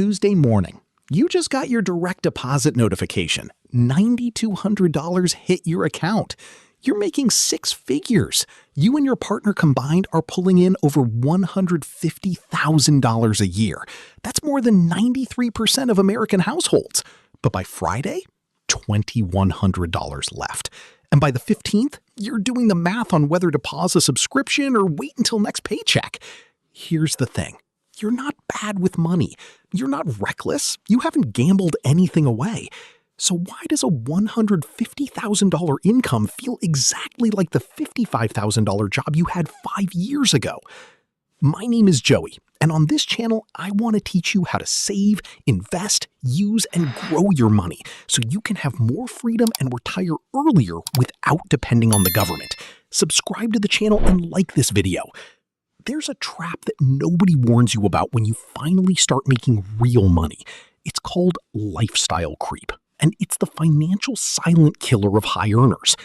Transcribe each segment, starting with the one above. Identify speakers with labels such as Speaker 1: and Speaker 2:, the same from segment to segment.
Speaker 1: Tuesday morning. You just got your direct deposit notification. $9,200 hit your account. You're making six figures. You and your partner combined are pulling in over $150,000 a year. That's more than 93% of American households. But by Friday, $2,100 left. And by the 15th, you're doing the math on whether to pause a subscription or wait until next paycheck. Here's the thing. You're not bad with money. You're not reckless. You haven't gambled anything away. So why does a $150,000 income feel exactly like the $55,000 job you had 5 years ago? My name is Joey, and on this channel, I want to teach you how to save, invest, use, and grow your money so you can have more freedom and retire earlier without depending on the government. Subscribe to the channel and like this video. There's a trap that nobody warns you about when you finally start making real money. It's called lifestyle creep, and it's the financial silent killer of high earners.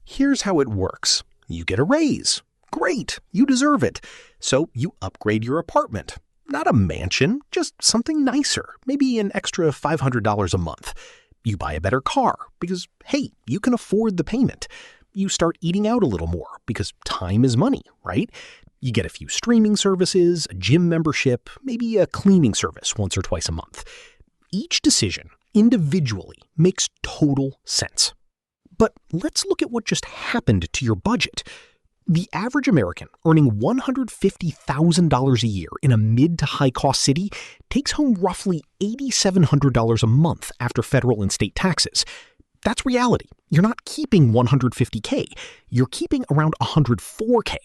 Speaker 1: Here's how it works. You get a raise. Great, you deserve it. So you upgrade your apartment. Not a mansion, just something nicer, maybe an extra $500 a month. You buy a better car because, hey, you can afford the payment. You start eating out a little more because time is money, right? You get a few streaming services, a gym membership, maybe a cleaning service once or twice a month. Each decision individually makes total sense. But let's look at what just happened to your budget. The average American earning $150,000 a year in a mid to high cost city takes home roughly $8,700 a month after federal and state taxes. That's reality. You're not keeping $150K. You're keeping around $104K.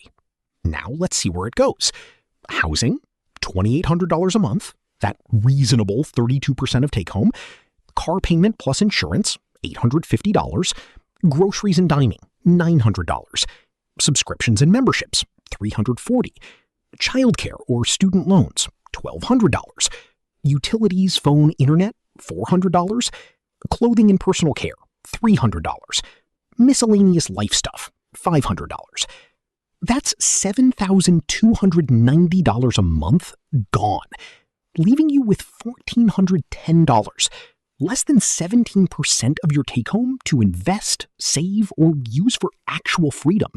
Speaker 1: Now let's see where it goes. Housing, $2,800 a month, that reasonable 32% of take home. Car payment plus insurance, $850. Groceries and dining, $900. Subscriptions and memberships, $340. Childcare or student loans, $1,200. Utilities, phone, internet, $400. Clothing and personal care, $300. Miscellaneous life stuff, $500. That's $7,290 a month gone, leaving you with $1,410, less than 17% of your take-home to invest, save, or use for actual freedom.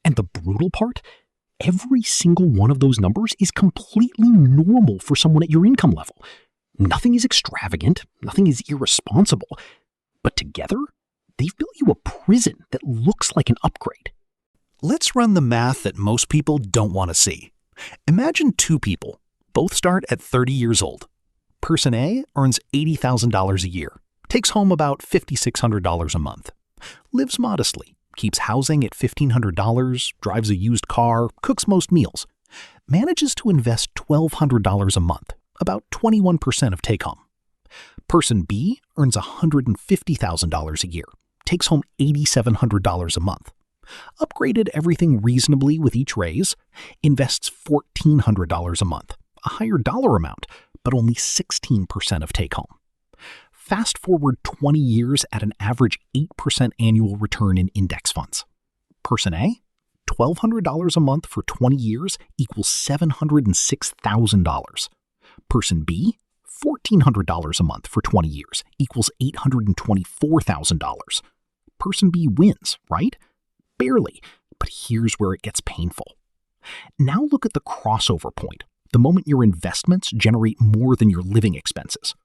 Speaker 1: And the brutal part? Every single one of those numbers is completely normal for someone at your income level. Nothing is extravagant, nothing is irresponsible, but together, they've built you a prison that looks like an upgrade. Let's run the math that most people don't want to see. Imagine two people, both start at 30 years old. Person A earns $80,000 a year, takes home about $5,600 a month, lives modestly, keeps housing at $1,500, drives a used car, cooks most meals, manages to invest $1,200 a month, about 21% of take home. Person B earns $150,000 a year, takes home $8,700 a month, upgraded everything reasonably with each raise, invests $1,400 a month, a higher dollar amount, but only 16% of take home. Fast forward 20 years at an average 8% annual return in index funds. Person A, $1,200 a month for 20 years equals $706,000. Person B, $1,400 a month for 20 years equals $824,000. Person B wins, right? Barely, but here's where it gets painful. Now look at the crossover point, the moment your investments generate more than your living expenses.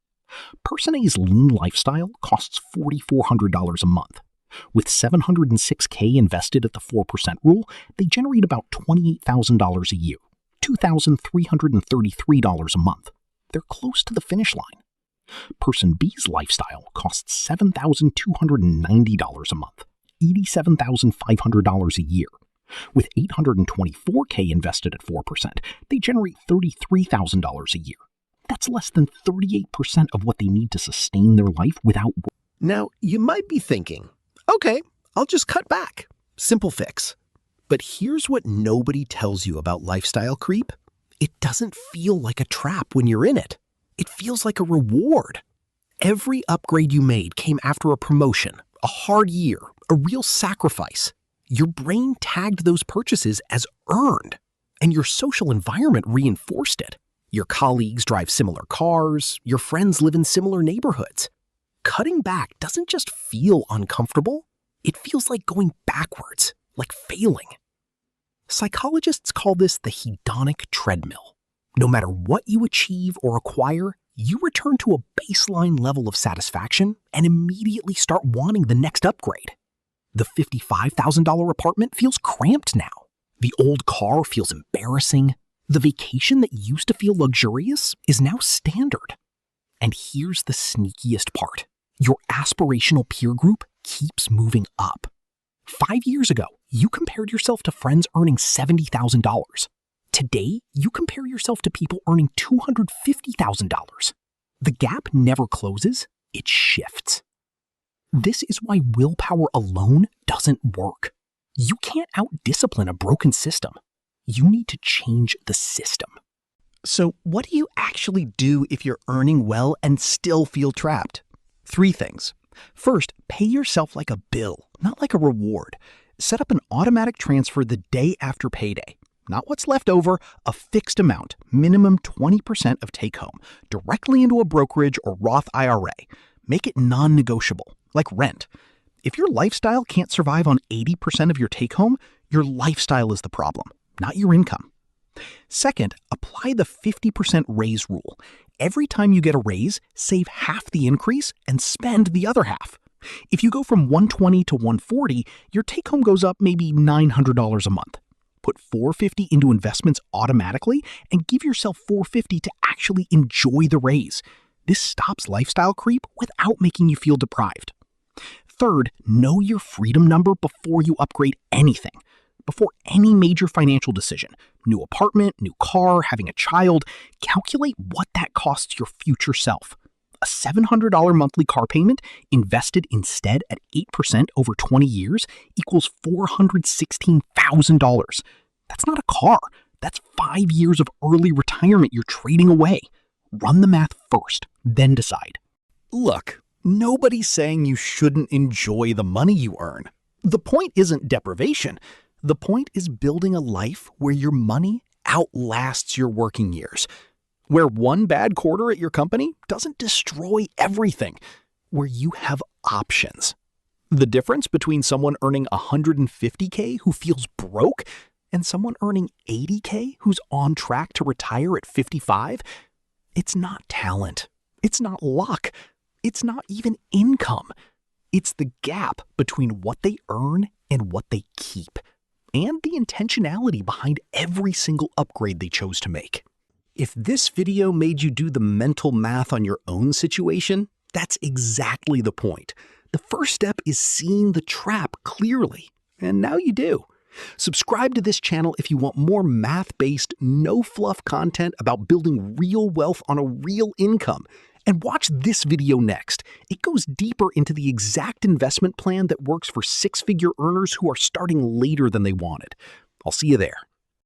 Speaker 1: Person A's lean lifestyle costs $4,400 a month. With $706K invested at the 4% rule, they generate about $28,000 a year, $2,333 a month. They're close to the finish line. Person B's lifestyle costs $7,290 a month, $87,500 a year. With $824K invested at 4%, they generate $33,000 a year. That's less than 38% of what they need to sustain their life without work.
Speaker 2: Now, you might be thinking, okay, I'll just cut back. Simple fix. But here's what nobody tells you about lifestyle creep. It doesn't feel like a trap when you're in it. It feels like a reward. Every upgrade you made came after a promotion, a hard year, a real sacrifice. Your brain tagged those purchases as earned, and your social environment reinforced it. Your colleagues drive similar cars, your friends live in similar neighborhoods. Cutting back doesn't just feel uncomfortable, it feels like going backwards, like failing. Psychologists call this the hedonic treadmill. No matter what you achieve or acquire, you return to a baseline level of satisfaction and immediately start wanting the next upgrade. The $55,000 apartment feels cramped now. The old car feels embarrassing. The vacation that used to feel luxurious is now standard. And here's the sneakiest part. Your aspirational peer group keeps moving up. 5 years ago, you compared yourself to friends earning $70,000. Today, you compare yourself to people earning $250,000. The gap never closes, it shifts. This is why willpower alone doesn't work. You can't out-discipline a broken system. You need to change the system.
Speaker 1: So, what do you actually do if you're earning well and still feel trapped? 3 things. First, pay yourself like a bill, not like a reward. Set up an automatic transfer the day after payday. Not what's left over, a fixed amount, minimum 20% of take-home, directly into a brokerage or Roth IRA. Make it non-negotiable, like rent. If your lifestyle can't survive on 80% of your take-home, your lifestyle is the problem, not your income. Second, apply the 50% raise rule. Every time you get a raise, save half the increase and spend the other half. If you go from $120 to $140, your take-home goes up maybe $900 a month. Put $450 into investments automatically and give yourself $450 to actually enjoy the raise. This stops lifestyle creep without making you feel deprived. Third, know your freedom number before you upgrade anything. Before any major financial decision, new apartment, new car, having a child, calculate what that costs your future self. A $700 monthly car payment invested instead at 8% over 20 years equals $416,000. That's not a car. That's 5 years of early retirement you're trading away. Run the math first, then decide. Look, nobody's saying you shouldn't enjoy the money you earn. The point isn't deprivation. The point is building a life where your money outlasts your working years. Where one bad quarter at your company doesn't destroy everything. Where you have options. The difference between someone earning $150K who feels broke and someone earning $80K who's on track to retire at 55, it's not talent. It's not luck. It's not even income. It's the gap between what they earn and what they keep. And the intentionality behind every single upgrade they chose to make. If this video made you do the mental math on your own situation, that's exactly the point. The first step is seeing the trap clearly, and now you do. Subscribe to this channel if you want more math-based, no-fluff content about building real wealth on a real income. And watch this video next. It goes deeper into the exact investment plan that works for 6-figure earners who are starting later than they wanted. I'll see you there.